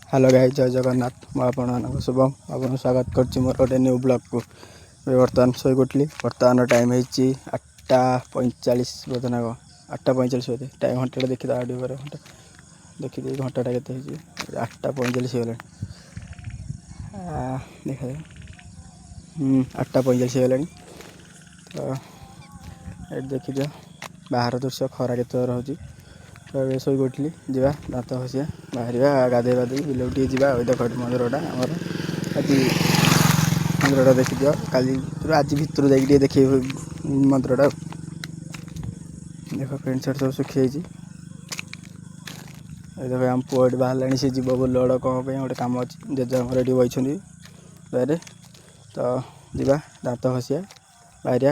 Hello guys, जय जगन्नाथ। मुझे शुभम आपको स्वागत कर मोर गोटे न्यू ब्लॉग को। बर्तमान शोई उठली। बर्तमान टाइम है 8:45 बोधे ना 8:45 बोधे। टाइम घंटा देखी आठ घंटा देखी घंटाटा के 8:45 हो गला। देखा 8:45 हो गला। तो ये देखी दियो बाहर दृश्य खरा के रोचे। तो शोई उठली जा दात घसिया बाहर गाधे गाधे बिल टे जा देख मंदिरटा आमर आज मंदिरटा देखी दियो काली आज भितर जाइए देखे मंदिरटा देख पेंट सार्ट सब सुखी देख आम पुआ बाहर सी जीव बोल कौन गोटे कम अच्छी जेजेमर ये बही बाहर। तो जा दात घसिया बाहर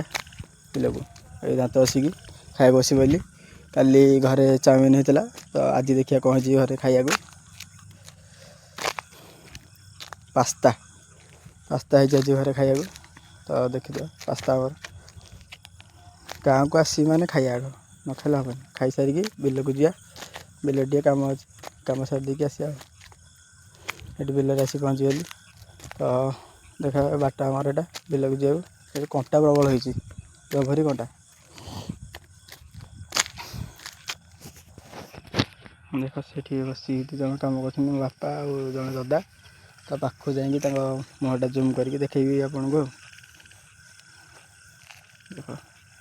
बिल को ये दात घसिकी खाया बस बोली काली घरे चाउमिन होता। तो आज देखिए कौन घरे खाया पास्ता पास्ता है आज घरे खाया। तो देखी दो पास्ता गाँव को आसी माने खाया न खाला हम खाई सारिकी बिल को जा बिल टे कम कम सार देकी आसा ये बिल आसी पहुँची गली। तो देखा बाट आमर एटा बिल को जाऊ कंटा प्रबल हो भरी कंटा देख से बस जन कम कर बापा और जन दादा। तो पाखु जाकि मुहटा जूम करके देखेबी आपन को। देख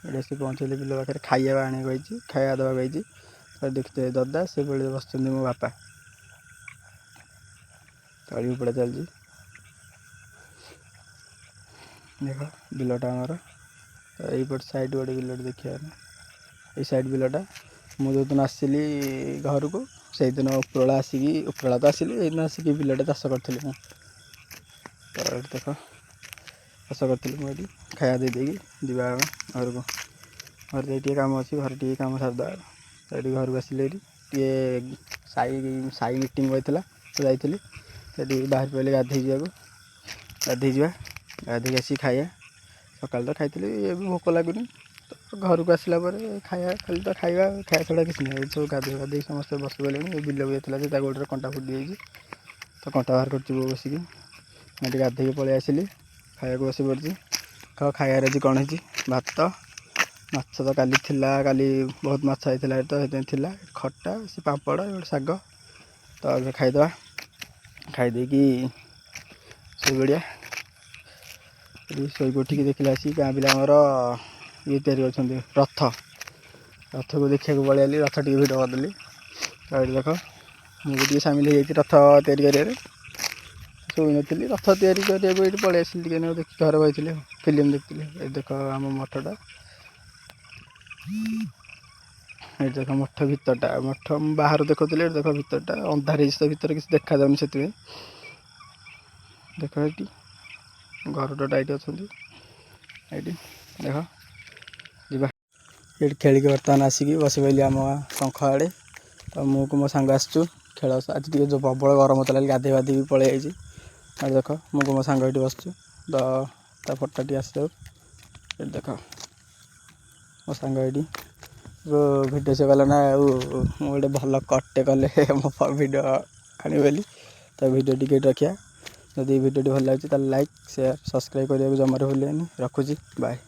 ये सी पहुँचले बिल पाखे खाଇବା आने खाया दवा गई। तो देखते दादा से बड़े बस मो बापा तली उपड़ा चलती। देख बिलटा आमर तो यपट साइड गोटे बिल देखिए ये साइड बिलटा मुझे दिन आसली घर को से दिन उपरला आसिकी उपरला तो आसली ये दिन आसिकी बिलटा चाष करी। तो देख चाष करी मुझे खाया दे जा घर को घर जाए कम अच्छी घर टे कम सारदा ये घर को आसिले टे साई मीटिंग होता तो जाइली बाहर पहले गाधे जा गाधे आसी खाया सका तो खाई भोक लगुनि। तो घर को आसला खाया खाली तो खाଇବା खाया छड़ा किसी नहीं सब गाधे गाधे समस्त बस गले बिल को जाता गोटे कंटा फुटी जाइए। तो कंटा बाहर कर बसिकी मैं गाधे पलि आसली खाया बस पड़ी। खाया आज कौन है भात माछ तो काली काली बहुत माछ होता तो थी खटा से पापड़ गोटे शाग। तो अब खाईदे खाईदे शो बढ़िया शोक उठिकी देखला गाँ पिला ये तैयारी रथ रथ को देखा पलि रथ टे भिड करदेली। तो ये देख मुझे सामिल हो रथ तैयारी शोई नी रथ तैयारी करके पलि आसली देखिए घर बही फिल्म देखी। ये देख आम मठटा ये देख मठ भितरटा मठ बाहर देखुले देख भितरटा अंधार भर किसी देखा जाऊनी से देख ये घर ये अच्छा ये देख जा ये खेल के बर्तमान आसिकी बस पहली आम शंख आड़े। तो मुझे मो सांग आसचु खेल आज टे जो प्रबल गरम होता गाधे गाधे भी पलि आई देख मुझे मो सांग ये बसचु। तो फटा टी आस ये देख मो सांग ये भिड से गला ना गोटे भल कटे कले मो भिड आनी बोली। तो भिडियो टी रखा जदि भिडियो भल लगे लाइक शेयर सब्सक्राइब करने को जमार भूलें। रखुची बाय।